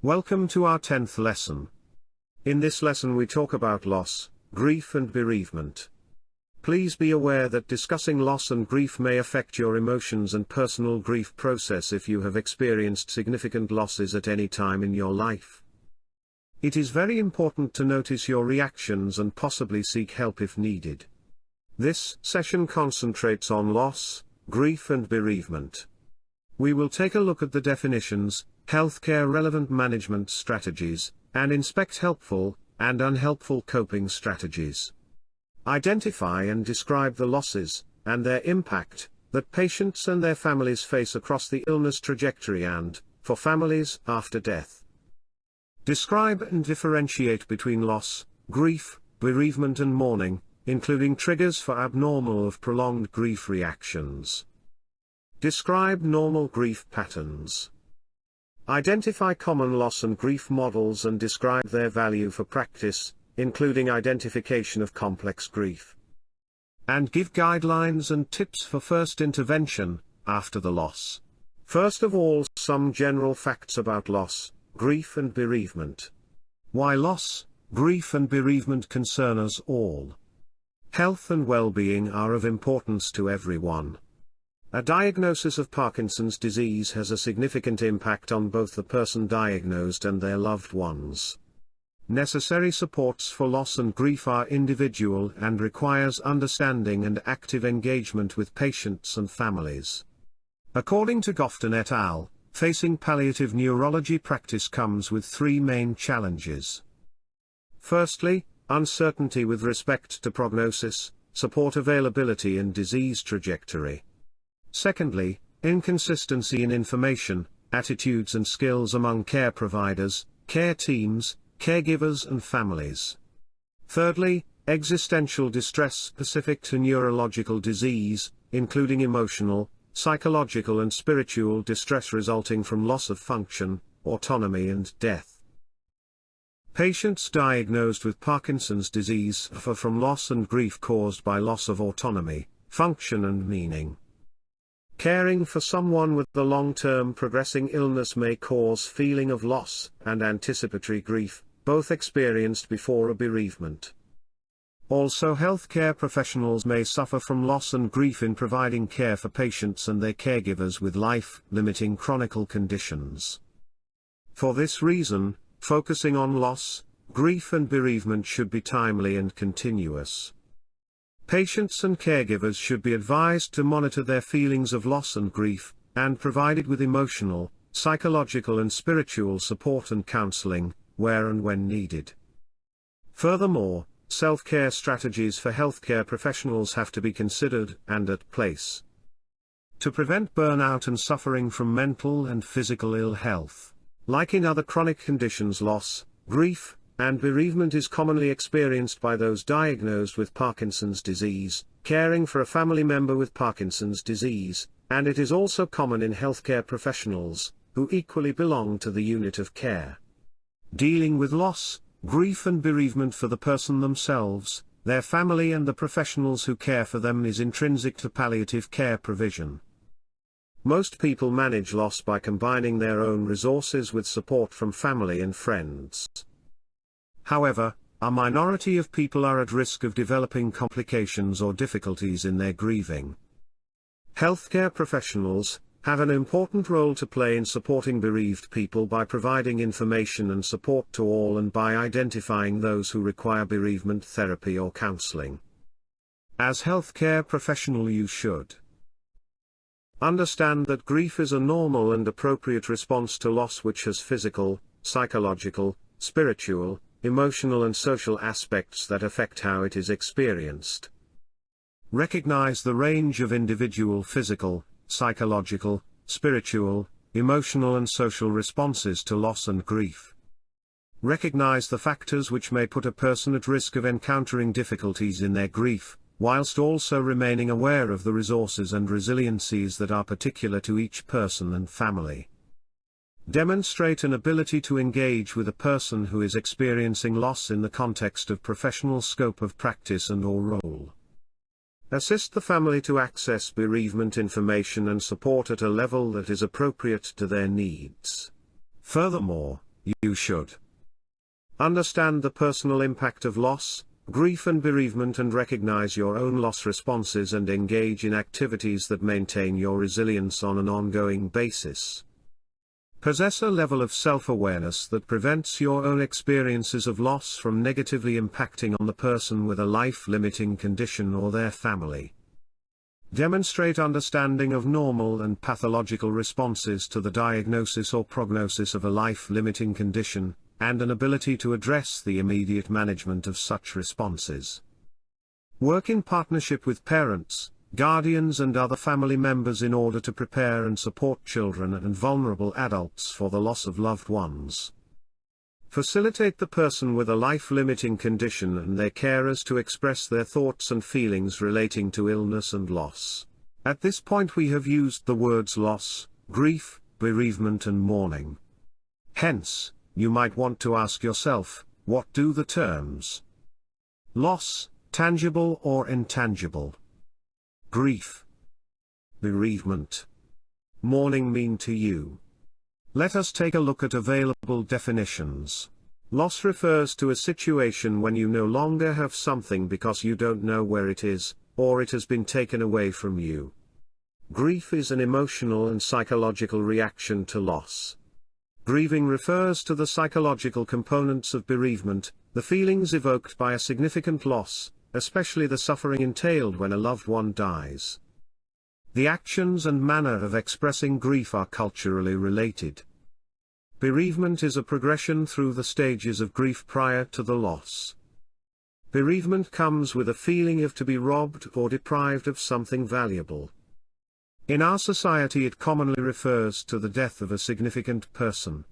Welcome to our 10th lesson. In this lesson we talk about loss, grief and bereavement. Please be aware that discussing loss and grief may affect your emotions and personal grief process if you have experienced significant losses at any time in your life. It is very important to notice your reactions and possibly seek help if needed. This session concentrates on loss, grief and bereavement. We will take a look at the definitions, healthcare relevant management strategies, and inspect helpful and unhelpful coping strategies. Identify and describe the losses, and their impact, that patients and their families face across the illness trajectory and, for families, after death. Describe and differentiate between loss, grief, bereavement and mourning, including triggers for abnormal or prolonged grief reactions. Describe normal grief patterns. Identify common loss and grief models and describe their value for practice, including identification of complex grief. And give guidelines and tips for first intervention, after the loss. First of all, some general facts about loss, grief and bereavement. Why loss, grief and bereavement concern us all. Health and well-being are of importance to everyone. A diagnosis of Parkinson's disease has a significant impact on both the person diagnosed and their loved ones. Necessary supports for loss and grief are individual and requires understanding and active engagement with patients and families. According to Gofton et al., facing palliative neurology practice comes with three main challenges. Firstly, uncertainty with respect to prognosis, support availability and disease trajectory. Secondly, inconsistency in information, attitudes and skills among care providers, care teams, caregivers and families. Thirdly, existential distress specific to neurological disease, including emotional, psychological and spiritual distress resulting from loss of function, autonomy and death. Patients diagnosed with Parkinson's disease suffer from loss and grief caused by loss of autonomy, function and meaning. Caring for someone with the long-term progressing illness may cause feeling of loss and anticipatory grief, both experienced before a bereavement. Also, healthcare professionals may suffer from loss and grief in providing care for patients and their caregivers with life-limiting chronic conditions. For this reason, focusing on loss, grief and bereavement should be timely and continuous. Patients and caregivers should be advised to monitor their feelings of loss and grief, and provided with emotional, psychological and spiritual support and counseling, where and when needed. Furthermore, self-care strategies for healthcare professionals have to be considered and at place to prevent burnout and suffering from mental and physical ill health. Like in other chronic conditions, loss, grief, and bereavement is commonly experienced by those diagnosed with Parkinson's disease, caring for a family member with Parkinson's disease, and it is also common in healthcare professionals, who equally belong to the unit of care. Dealing with loss, grief and bereavement for the person themselves, their family and the professionals who care for them is intrinsic to palliative care provision. Most people manage loss by combining their own resources with support from family and friends. However, a minority of people are at risk of developing complications or difficulties in their grieving. Healthcare professionals have an important role to play in supporting bereaved people by providing information and support to all and by identifying those who require bereavement therapy or counseling. As healthcare professional, you should understand that grief is a normal and appropriate response to loss which has physical, psychological, spiritual, emotional and social aspects that affect how it is experienced. Recognize the range of individual physical, psychological, spiritual, emotional and social responses to loss and grief. Recognize the factors which may put a person at risk of encountering difficulties in their grief, whilst also remaining aware of the resources and resiliencies that are particular to each person and family. Demonstrate an ability to engage with a person who is experiencing loss in the context of professional scope of practice and/or role. Assist the family to access bereavement information and support at a level that is appropriate to their needs. Furthermore, you should understand the personal impact of loss, grief and bereavement, and recognize your own loss responses and engage in activities that maintain your resilience on an ongoing basis. Possess a level of self-awareness that prevents your own experiences of loss from negatively impacting on the person with a life-limiting condition or their family. Demonstrate understanding of normal and pathological responses to the diagnosis or prognosis of a life-limiting condition, and an ability to address the immediate management of such responses. Work in partnership with parents, guardians and other family members in order to prepare and support children and vulnerable adults for the loss of loved ones. Facilitate the person with a life-limiting condition and their carers to express their thoughts and feelings relating to illness and loss. At this point we have used the words loss, grief, bereavement and mourning. Hence, you might want to ask yourself, what do the terms loss, tangible or intangible, grief, bereavement, mourning mean to you? Let us take a look at available definitions. Loss refers to a situation when you no longer have something because you don't know where it is, or it has been taken away from you. Grief is an emotional and psychological reaction to loss. Grieving refers to the psychological components of bereavement, the feelings evoked by a significant loss, especially the suffering entailed when a loved one dies. The actions and manner of expressing grief are culturally related. Bereavement is a progression through the stages of grief prior to the loss. Bereavement comes with a feeling of to be robbed or deprived of something valuable. In our society it commonly refers to the death of a significant person.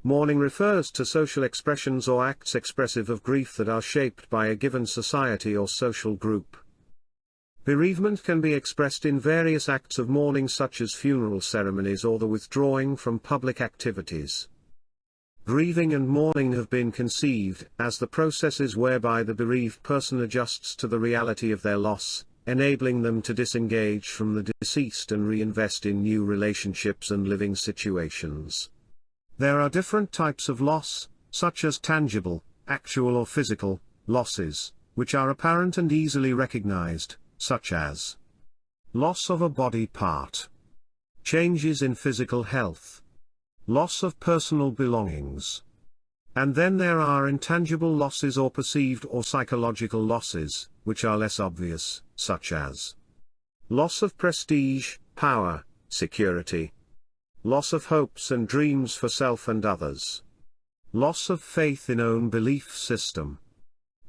Mourning refers to social expressions or acts expressive of grief that are shaped by a given society or social group. Bereavement can be expressed in various acts of mourning such as funeral ceremonies or the withdrawing from public activities. Grieving and mourning have been conceived as the processes whereby the bereaved person adjusts to the reality of their loss, enabling them to disengage from the deceased and reinvest in new relationships and living situations. There are different types of loss, such as tangible, actual or physical, losses, which are apparent and easily recognized, such as loss of a body part, changes in physical health, loss of personal belongings. And then there are intangible losses or perceived or psychological losses, which are less obvious, such as loss of prestige, power, security, loss of hopes and dreams for self and others, loss of faith in own belief system.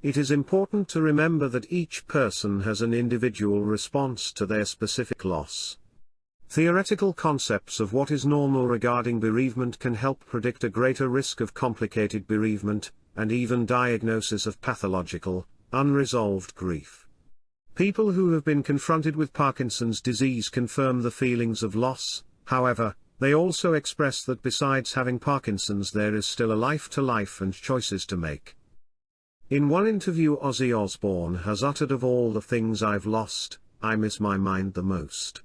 It is important to remember that each person has an individual response to their specific loss. Theoretical concepts of what is normal regarding bereavement can help predict a greater risk of complicated bereavement, and even diagnosis of pathological, unresolved grief. People who have been confronted with Parkinson's disease confirm the feelings of loss. However, they also express that besides having Parkinson's there is still a life to life and choices to make. In one interview Ozzy Osbourne has uttered, "Of all the things I've lost, I miss my mind the most."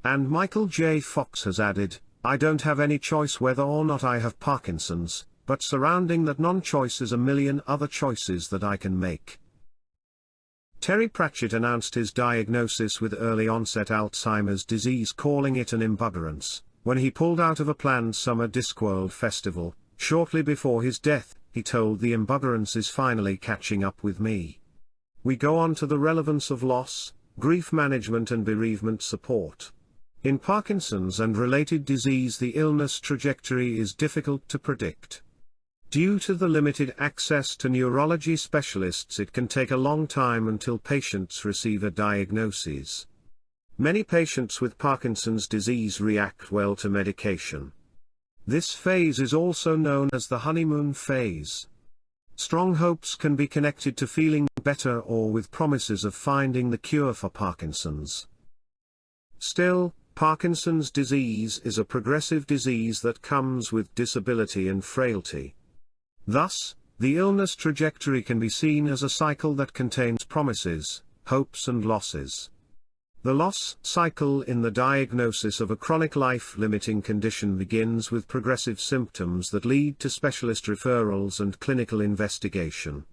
And Michael J. Fox has added, "I don't have any choice whether or not I have Parkinson's, but surrounding that non-choice is a million other choices that I can make." Terry Pratchett announced his diagnosis with early-onset Alzheimer's disease, calling it an embuggerance, when he pulled out of a planned summer Discworld festival. Shortly before his death, he told, "The embuggerance is finally catching up with me." We go on to the relevance of loss, grief management and bereavement support. In Parkinson's and related disease, the illness trajectory is difficult to predict. Due to the limited access to neurology specialists, it can take a long time until patients receive a diagnosis. Many patients with Parkinson's disease react well to medication. This phase is also known as the honeymoon phase. Strong hopes can be connected to feeling better or with promises of finding the cure for Parkinson's. Still, Parkinson's disease is a progressive disease that comes with disability and frailty. Thus, the illness trajectory can be seen as a cycle that contains promises, hopes and losses. The loss cycle in the diagnosis of a chronic life-limiting condition begins with progressive symptoms that lead to specialist referrals and clinical investigation.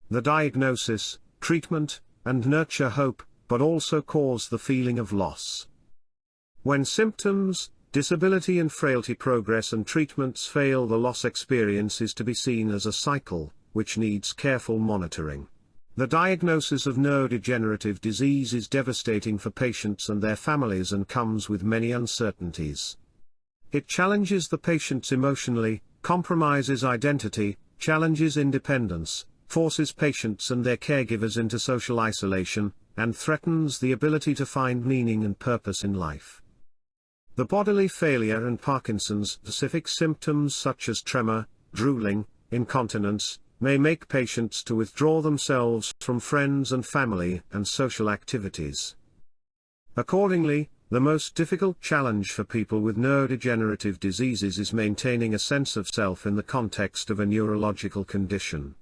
The diagnosis, treatment, and nurture hope, but also cause the feeling of loss. When symptoms, disability and frailty progress and treatments fail, the loss experience is to be seen as a cycle, which needs careful monitoring. The diagnosis of neurodegenerative disease is devastating for patients and their families and comes with many uncertainties. It challenges the patients emotionally, compromises identity, challenges independence, forces patients and their caregivers into social isolation, and threatens the ability to find meaning and purpose in life. The bodily failure and Parkinson's-specific symptoms such as tremor, drooling, incontinence, may make patients to withdraw themselves from friends and family and social activities. Accordingly, the most difficult challenge for people with neurodegenerative diseases is maintaining a sense of self in the context of a neurological condition.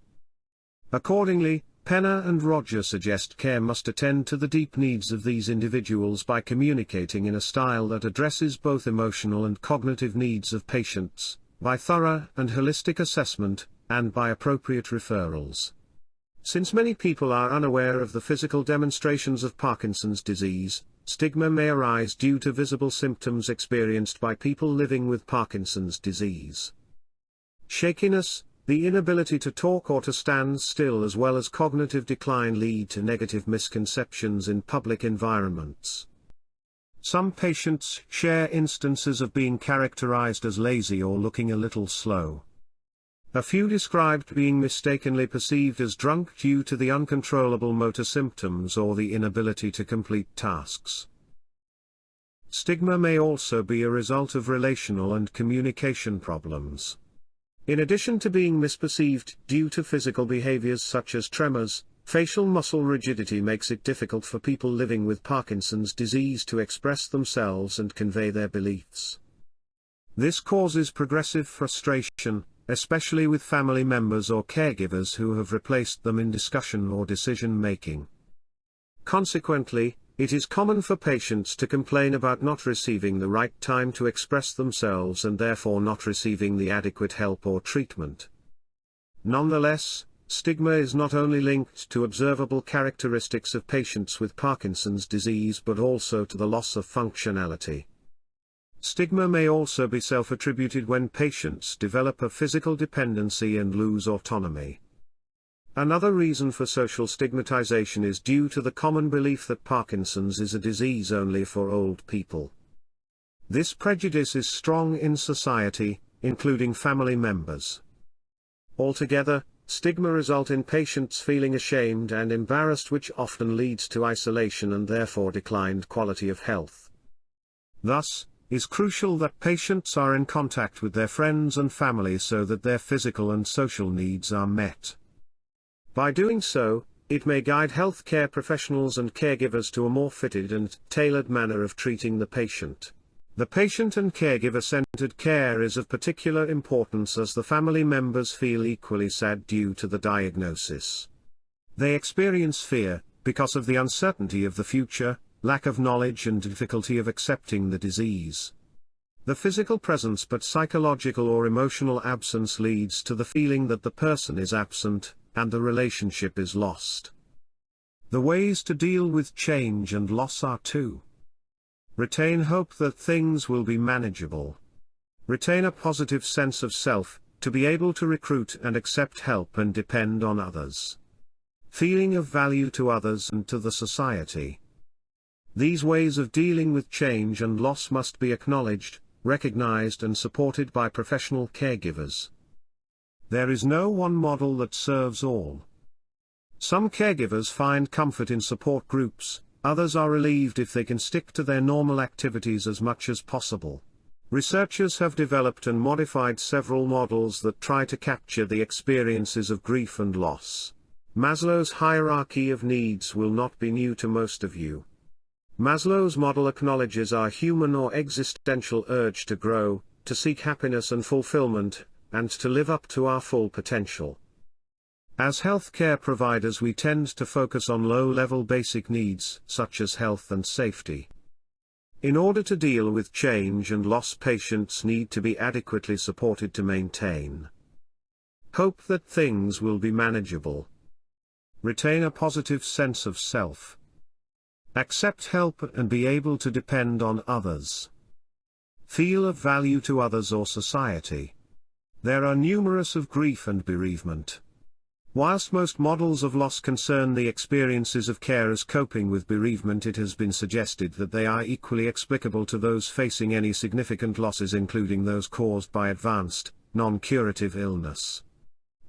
Accordingly, Penner and Roger suggest care must attend to the deep needs of these individuals by communicating in a style that addresses both emotional and cognitive needs of patients, by thorough and holistic assessment, and by appropriate referrals. Since many people are unaware of the physical demonstrations of Parkinson's disease, stigma may arise due to visible symptoms experienced by people living with Parkinson's disease. Shakiness, the inability to talk or to stand still, as well as cognitive decline, lead to negative misconceptions in public environments. Some patients share instances of being characterized as lazy or looking a little slow. A few described being mistakenly perceived as drunk due to the uncontrollable motor symptoms or the inability to complete tasks. Stigma may also be a result of relational and communication problems. In addition to being misperceived due to physical behaviors such as tremors, facial muscle rigidity makes it difficult for people living with Parkinson's disease to express themselves and convey their beliefs. This causes progressive frustration, especially with family members or caregivers who have replaced them in discussion or decision-making. Consequently, it is common for patients to complain about not receiving the right time to express themselves and therefore not receiving the adequate help or treatment. Nonetheless, stigma is not only linked to observable characteristics of patients with Parkinson's disease but also to the loss of functionality. Stigma may also be self-attributed when patients develop a physical dependency and lose autonomy. Another reason for social stigmatization is due to the common belief that Parkinson's is a disease only for old people. This prejudice is strong in society, including family members. Altogether, stigma results in patients feeling ashamed and embarrassed, which often leads to isolation and therefore declined quality of health. Thus, it is crucial that patients are in contact with their friends and family so that their physical and social needs are met. By doing so, it may guide healthcare professionals and caregivers to a more fitted and tailored manner of treating the patient. The patient and caregiver-centered care is of particular importance as the family members feel equally sad due to the diagnosis. They experience fear, because of the uncertainty of the future, lack of knowledge and difficulty of accepting the disease. The physical presence but psychological or emotional absence leads to the feeling that the person is absent, and the relationship is lost. The ways to deal with change and loss are to retain hope that things will be manageable. Retain a positive sense of self, to be able to recruit and accept help and depend on others. Feeling of value to others and to the society. These ways of dealing with change and loss must be acknowledged, recognized and supported by professional caregivers. There is no one model that serves all. Some caregivers find comfort in support groups, others are relieved if they can stick to their normal activities as much as possible. Researchers have developed and modified several models that try to capture the experiences of grief and loss. Maslow's hierarchy of needs will not be new to most of you. Maslow's model acknowledges our human or existential urge to grow, to seek happiness and fulfillment, and to live up to our full potential. As healthcare providers, we tend to focus on low-level basic needs, such as health and safety. In order to deal with change and loss, patients need to be adequately supported to maintain hope that things will be manageable, retain a positive sense of self, accept help and be able to depend on others, feel of value to others or society. There are numerous of grief and bereavement. Whilst most models of loss concern the experiences of carers coping with bereavement, it has been suggested that they are equally explicable to those facing any significant losses, including those caused by advanced, non-curative illness.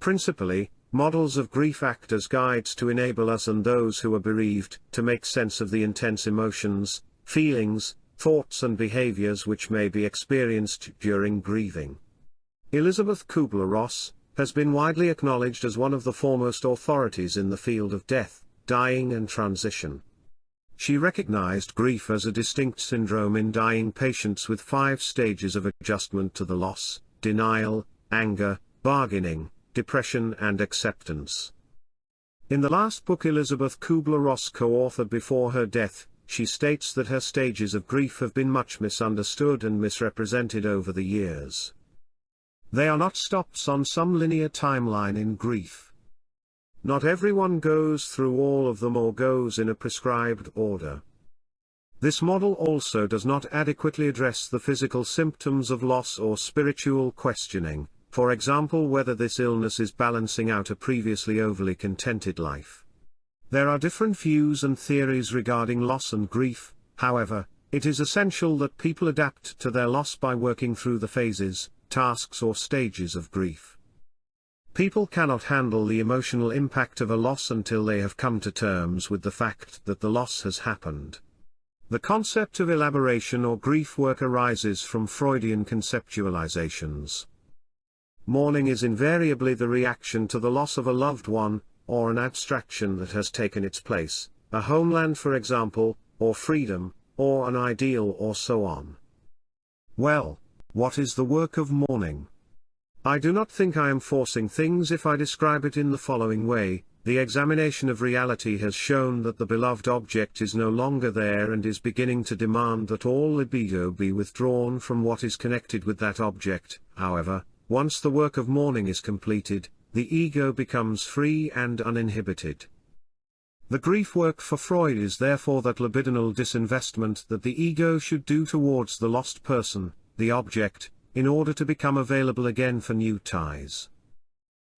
Principally, models of grief act as guides to enable us and those who are bereaved to make sense of the intense emotions, feelings, thoughts and behaviors which may be experienced during grieving. Elizabeth Kubler-Ross has been widely acknowledged as one of the foremost authorities in the field of death, dying and transition. She recognized grief as a distinct syndrome in dying patients with 5 stages of adjustment to the loss: denial, anger, bargaining, depression and acceptance. In the last book Elizabeth Kubler-Ross co-authored before her death, she states that her stages of grief have been much misunderstood and misrepresented over the years. They are not stops on some linear timeline in grief. Not everyone goes through all of them or goes in a prescribed order. This model also does not adequately address the physical symptoms of loss or spiritual questioning, for example whether this illness is balancing out a previously overly contented life. There are different views and theories regarding loss and grief. However, it is essential that people adapt to their loss by working through the phases, tasks or stages of grief. People cannot handle the emotional impact of a loss until they have come to terms with the fact that the loss has happened. The concept of elaboration or grief work arises from Freudian conceptualizations. Mourning is invariably the reaction to the loss of a loved one, or an abstraction that has taken its place, a homeland for example, or freedom, or an ideal or so on. Well, what is the work of mourning? I do not think I am forcing things if I describe it in the following way: the examination of reality has shown that the beloved object is no longer there and is beginning to demand that all libido be withdrawn from what is connected with that object. However, once the work of mourning is completed, the ego becomes free and uninhibited. The grief work for Freud is therefore that libidinal disinvestment that the ego should do towards the lost person, the object, in order to become available again for new ties.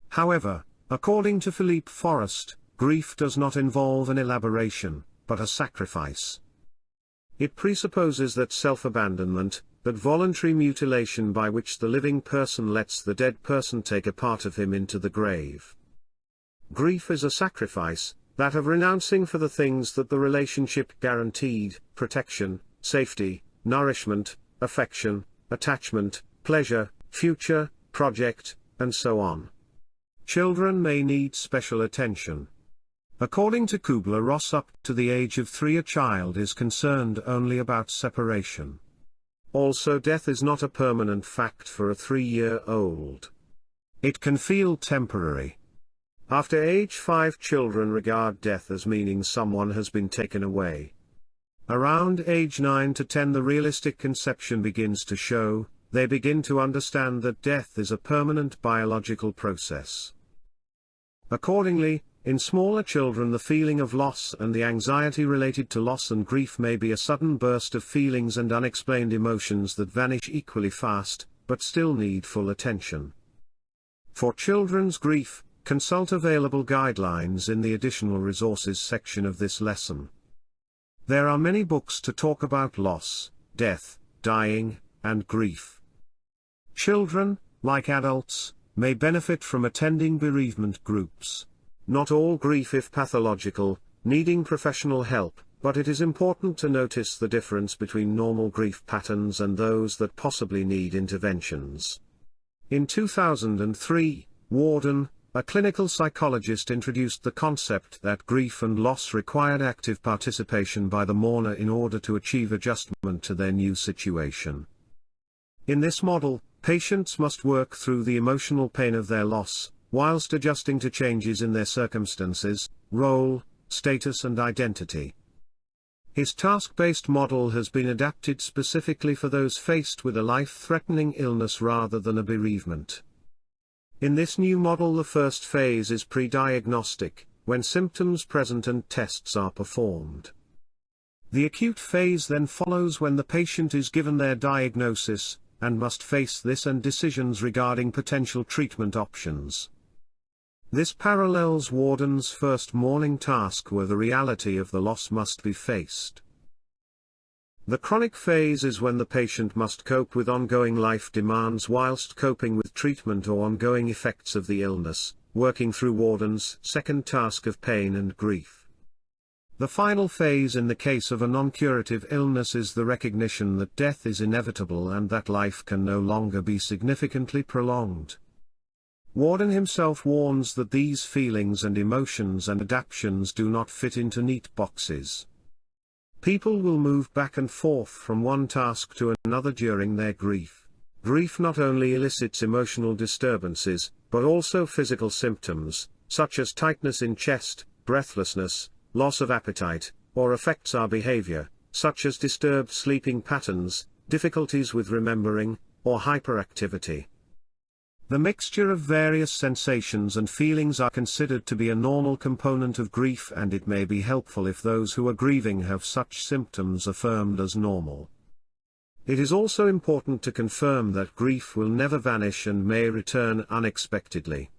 However, according to Philippe Forrest, grief does not involve an elaboration, but a sacrifice. It presupposes that self-abandonment, that voluntary mutilation by which the living person lets the dead person take a part of him into the grave. Grief is a sacrifice, that of renouncing for the things that the relationship guaranteed: protection, safety, nourishment, affection, attachment, pleasure, future, project, and so on. Children may need special attention. According to Kubler-Ross, up to the age of 3 a child is concerned only about separation. Also, death is not a permanent fact for a 3-year-old. It can feel temporary. After age 5, children regard death as meaning someone has been taken away. Around age 9 to 10 the realistic conception begins to show. They begin to understand that death is a permanent biological process. Accordingly, in smaller children the feeling of loss and the anxiety related to loss and grief may be a sudden burst of feelings and unexplained emotions that vanish equally fast, but still need full attention. For children's grief, consult available guidelines in the additional resources section of this lesson. There are many books to talk about loss, death, dying, and grief. Children, like adults, may benefit from attending bereavement groups. Not all grief is pathological, needing professional help, but it is important to notice the difference between normal grief patterns and those that possibly need interventions. In 2003, Warden, a clinical psychologist, introduced the concept that grief and loss required active participation by the mourner in order to achieve adjustment to their new situation. In this model, patients must work through the emotional pain of their loss, whilst adjusting to changes in their circumstances, role, status and identity. His task-based model has been adapted specifically for those faced with a life-threatening illness rather than a bereavement. In this new model, the first phase is pre-diagnostic, when symptoms present and tests are performed. The acute phase then follows when the patient is given their diagnosis, and must face this and decisions regarding potential treatment options. This parallels Warden's first morning task, where the reality of the loss must be faced. The chronic phase is when the patient must cope with ongoing life demands whilst coping with treatment or ongoing effects of the illness, working through Warden's second task of pain and grief. The final phase in the case of a non-curative illness is the recognition that death is inevitable and that life can no longer be significantly prolonged. Warden himself warns that these feelings and emotions and adaptations do not fit into neat boxes. People will move back and forth from one task to another during their grief. Grief not only elicits emotional disturbances, but also physical symptoms, such as tightness in chest, breathlessness, loss of appetite, or affects our behavior, such as disturbed sleeping patterns, difficulties with remembering, or hyperactivity. The mixture of various sensations and feelings are considered to be a normal component of grief, and it may be helpful if those who are grieving have such symptoms affirmed as normal. It is also important to confirm that grief will never vanish and may return unexpectedly.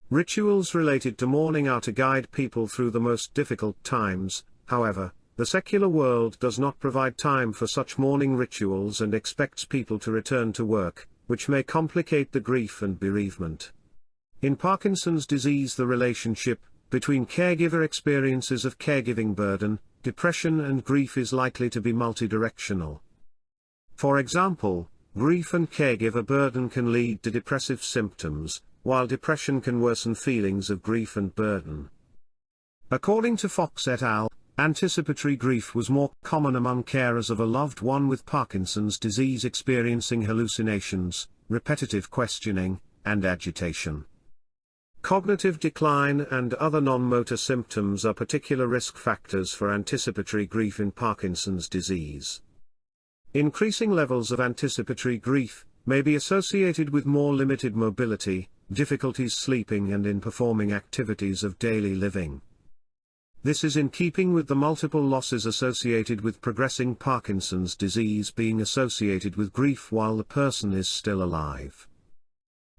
Rituals related to mourning are to guide people through the most difficult times. However, the secular world does not provide time for such mourning rituals and expects people to return to work, which may complicate the grief and bereavement. In Parkinson's disease, the relationship between caregiver experiences of caregiving burden, depression and grief is likely to be multidirectional. For example, grief and caregiver burden can lead to depressive symptoms, while depression can worsen feelings of grief and burden. According to Fox et al., anticipatory grief was more common among carers of a loved one with Parkinson's disease experiencing hallucinations, repetitive questioning, and agitation. Cognitive decline and other non-motor symptoms are particular risk factors for anticipatory grief in Parkinson's disease. Increasing levels of anticipatory grief may be associated with more limited mobility, difficulties sleeping and in performing activities of daily living. This is in keeping with the multiple losses associated with progressing Parkinson's disease being associated with grief while the person is still alive.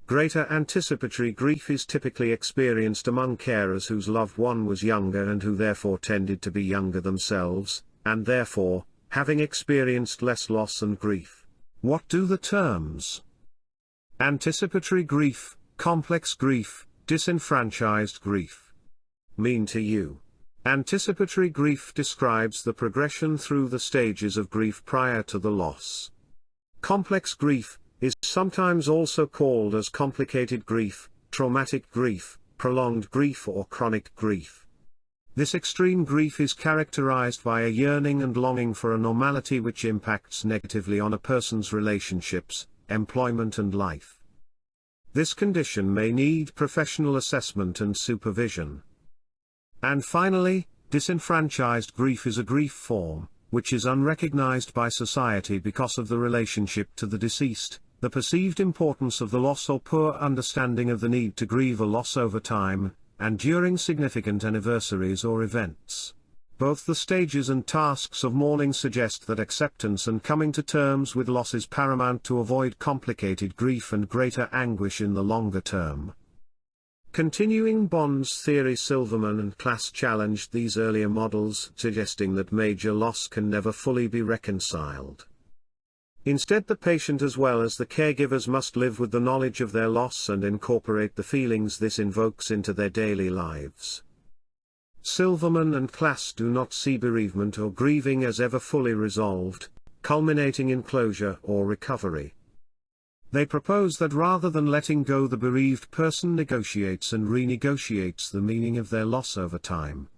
Greater anticipatory grief is typically experienced among carers whose loved one was younger and who therefore tended to be younger themselves, and therefore, having experienced less loss and grief. What do the terms anticipatory grief, complex grief, disenfranchised grief mean to you? Anticipatory grief describes the progression through the stages of grief prior to the loss. Complex grief is sometimes also called as complicated grief, traumatic grief, prolonged grief or chronic grief. This extreme grief is characterized by a yearning and longing for a normality which impacts negatively on a person's relationships, employment and life. This condition may need professional assessment and supervision. And finally, disenfranchised grief is a grief form, which is unrecognized by society because of the relationship to the deceased, the perceived importance of the loss or poor understanding of the need to grieve a loss over time, and during significant anniversaries or events. Both the stages and tasks of mourning suggest that acceptance and coming to terms with loss is paramount to avoid complicated grief and greater anguish in the longer term. Continuing Bond's theory, Silverman and Class challenged these earlier models, suggesting that major loss can never fully be reconciled. Instead, the patient as well as the caregivers must live with the knowledge of their loss and incorporate the feelings this invokes into their daily lives. Silverman and Class do not see bereavement or grieving as ever fully resolved, culminating in closure or recovery. They propose that rather than letting go, the bereaved person negotiates and renegotiates the meaning of their loss over time.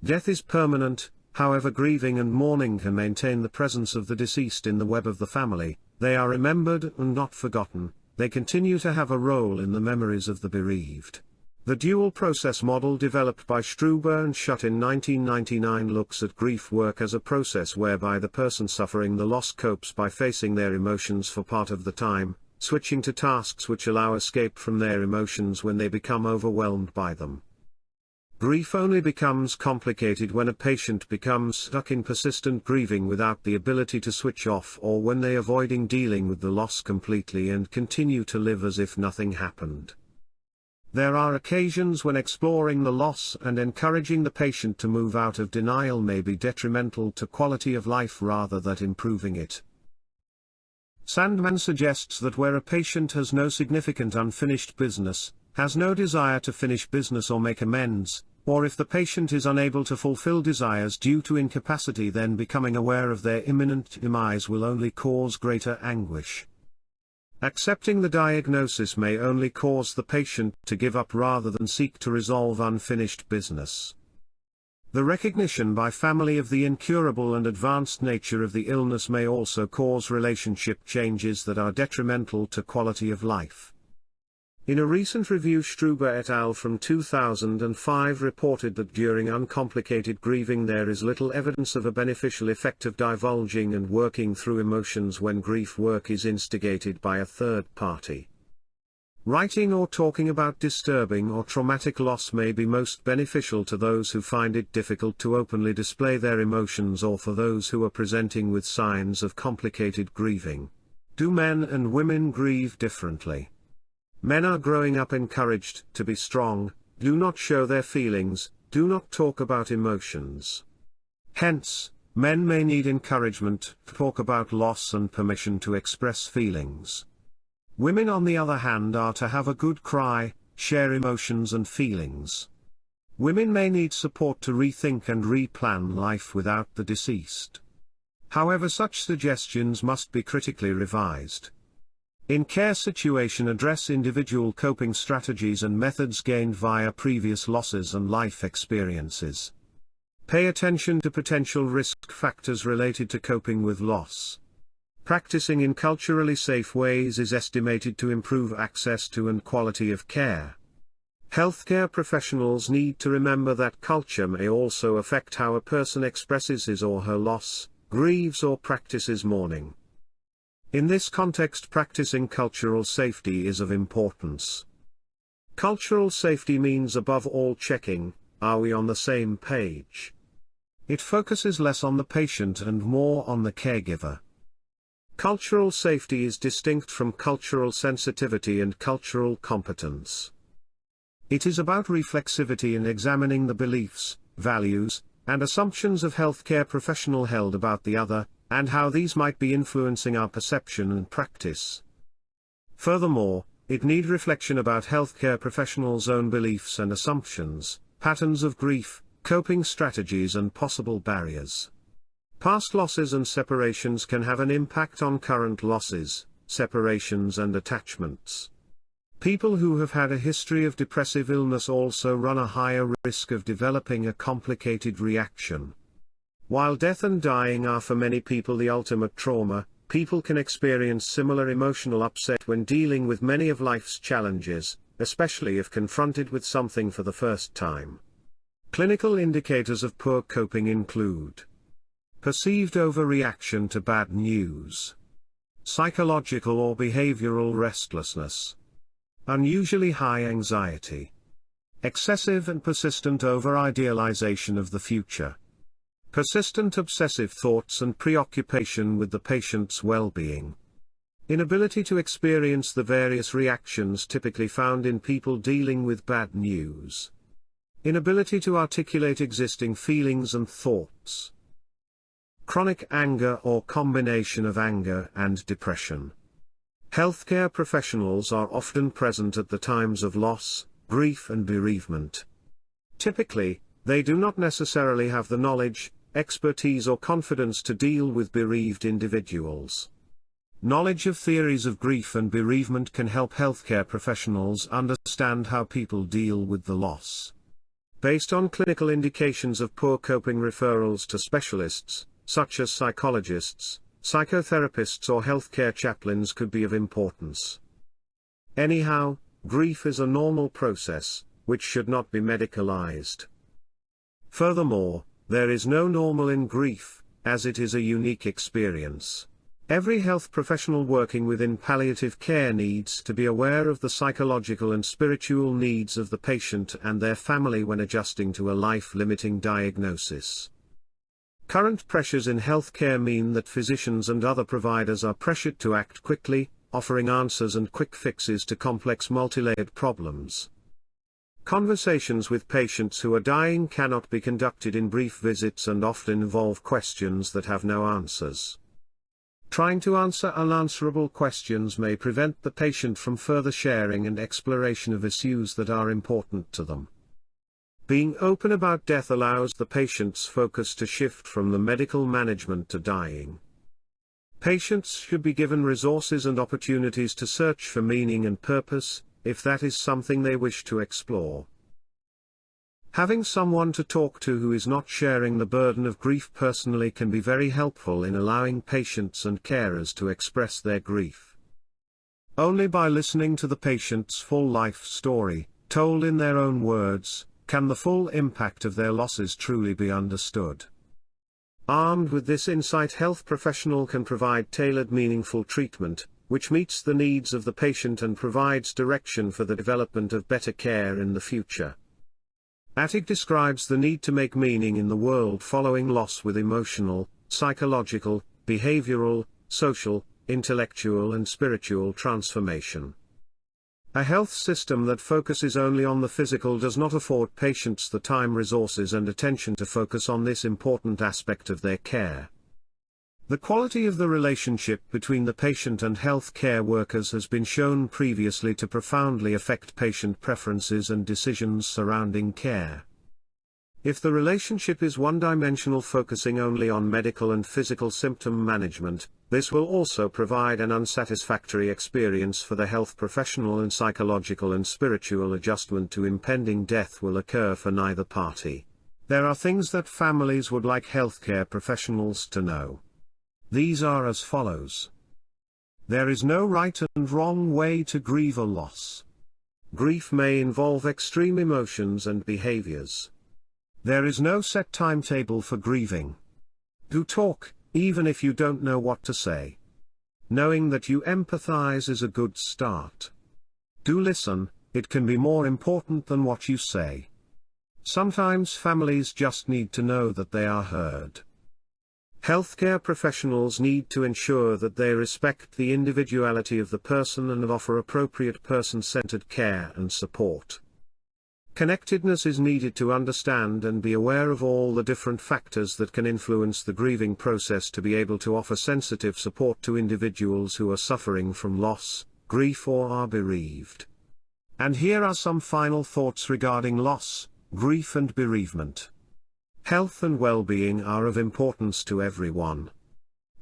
Death is permanent, however grieving and mourning can maintain the presence of the deceased in the web of the family. They are remembered and not forgotten, they continue to have a role in the memories of the bereaved. The dual process model developed by Struber and Schutt in 1999 looks at grief work as a process whereby the person suffering the loss copes by facing their emotions for part of the time, switching to tasks which allow escape from their emotions when they become overwhelmed by them. Grief only becomes complicated when a patient becomes stuck in persistent grieving without the ability to switch off, or when they are avoiding dealing with the loss completely and continue to live as if nothing happened. There are occasions when exploring the loss and encouraging the patient to move out of denial may be detrimental to quality of life rather than improving it. Sandman suggests that where a patient has no significant unfinished business, has no desire to finish business or make amends, or if the patient is unable to fulfill desires due to incapacity, then becoming aware of their imminent demise will only cause greater anguish. Accepting the diagnosis may only cause the patient to give up rather than seek to resolve unfinished business. The recognition by family of the incurable and advanced nature of the illness may also cause relationship changes that are detrimental to quality of life. In a recent review, Struber et al. From 2005 reported that during uncomplicated grieving there is little evidence of a beneficial effect of divulging and working through emotions when grief work is instigated by a third party. Writing or talking about disturbing or traumatic loss may be most beneficial to those who find it difficult to openly display their emotions, or for those who are presenting with signs of complicated grieving. Do men and women grieve differently? Men are growing up encouraged to be strong, do not show their feelings, do not talk about emotions. Hence, men may need encouragement to talk about loss and permission to express feelings. Women, on the other hand, are to have a good cry, share emotions and feelings. Women may need support to rethink and replan life without the deceased. However, such suggestions must be critically revised. In care situation, address individual coping strategies and methods gained via previous losses and life experiences. Pay attention to potential risk factors related to coping with loss. Practicing in culturally safe ways is estimated to improve access to and quality of care. Healthcare professionals need to remember that culture may also affect how a person expresses his or her loss, grieves or practices mourning. In this context, practicing cultural safety is of importance. Cultural safety means above all checking, are we on the same page? It focuses less on the patient and more on the caregiver. Cultural safety is distinct from cultural sensitivity and cultural competence. It is about reflexivity in examining the beliefs, values, and assumptions of healthcare professional held about the other, and how these might be influencing our perception and practice. Furthermore, it need reflection about healthcare professionals' own beliefs and assumptions, patterns of grief, coping strategies and possible barriers. Past losses and separations can have an impact on current losses, separations and attachments. People who have had a history of depressive illness also run a higher risk of developing a complicated reaction. While death and dying are for many people the ultimate trauma, people can experience similar emotional upset when dealing with many of life's challenges, especially if confronted with something for the first time. Clinical indicators of poor coping include perceived overreaction to bad news, psychological or behavioral restlessness, unusually high anxiety, excessive and persistent over-idealization of the future, persistent obsessive thoughts and preoccupation with the patient's well-being, inability to experience the various reactions typically found in people dealing with bad news, inability to articulate existing feelings and thoughts, chronic anger or combination of anger and depression. Healthcare professionals are often present at the times of loss, grief and bereavement. Typically, they do not necessarily have the knowledge, expertise or confidence to deal with bereaved individuals. Knowledge of theories of grief and bereavement can help healthcare professionals understand how people deal with the loss. Based on clinical indications of poor coping, referrals to specialists, such as psychologists, psychotherapists or healthcare chaplains could be of importance. Anyhow, grief is a normal process, which should not be medicalized. Furthermore, there is no normal in grief, as it is a unique experience. Every health professional working within palliative care needs to be aware of the psychological and spiritual needs of the patient and their family when adjusting to a life-limiting diagnosis. Current pressures in healthcare mean that physicians and other providers are pressured to act quickly, offering answers and quick fixes to complex multi-layered problems. Conversations with patients who are dying cannot be conducted in brief visits and often involve questions that have no answers. Trying to answer unanswerable questions may prevent the patient from further sharing and exploration of issues that are important to them. Being open about death allows the patient's focus to shift from the medical management to dying. Patients should be given resources and opportunities to search for meaning and purpose, if that is something they wish to explore. Having someone to talk to who is not sharing the burden of grief personally can be very helpful in allowing patients and carers to express their grief. Only by listening to the patient's full life story, told in their own words, can the full impact of their losses truly be understood. Armed with this insight, health professional can provide tailored meaningful treatment, which meets the needs of the patient and provides direction for the development of better care in the future. Attig describes the need to make meaning in the world following loss with emotional, psychological, behavioral, social, intellectual and spiritual transformation. A health system that focuses only on the physical does not afford patients the time, resources and attention to focus on this important aspect of their care. The quality of the relationship between the patient and health care workers has been shown previously to profoundly affect patient preferences and decisions surrounding care. If the relationship is one-dimensional, focusing only on medical and physical symptom management, this will also provide an unsatisfactory experience for the health professional, and psychological and spiritual adjustment to impending death will occur for neither party. There are things that families would like healthcare professionals to know. These are as follows. There is no right and wrong way to grieve a loss. Grief may involve extreme emotions and behaviors. There is no set timetable for grieving. Do talk, even if you don't know what to say. Knowing that you empathize is a good start. Do listen, it can be more important than what you say. Sometimes families just need to know that they are heard. Healthcare professionals need to ensure that they respect the individuality of the person and offer appropriate person-centered care and support. Connectedness is needed to understand and be aware of all the different factors that can influence the grieving process to be able to offer sensitive support to individuals who are suffering from loss, grief or are bereaved. And here are some final thoughts regarding loss, grief and bereavement. Health and well-being are of importance to everyone.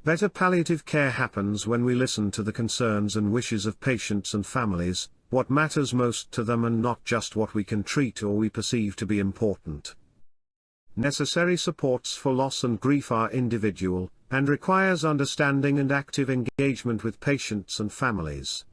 Better palliative care happens when we listen to the concerns and wishes of patients and families, what matters most to them and not just what we can treat or we perceive to be important. Necessary supports for loss and grief are individual, and requires understanding and active engagement with patients and families.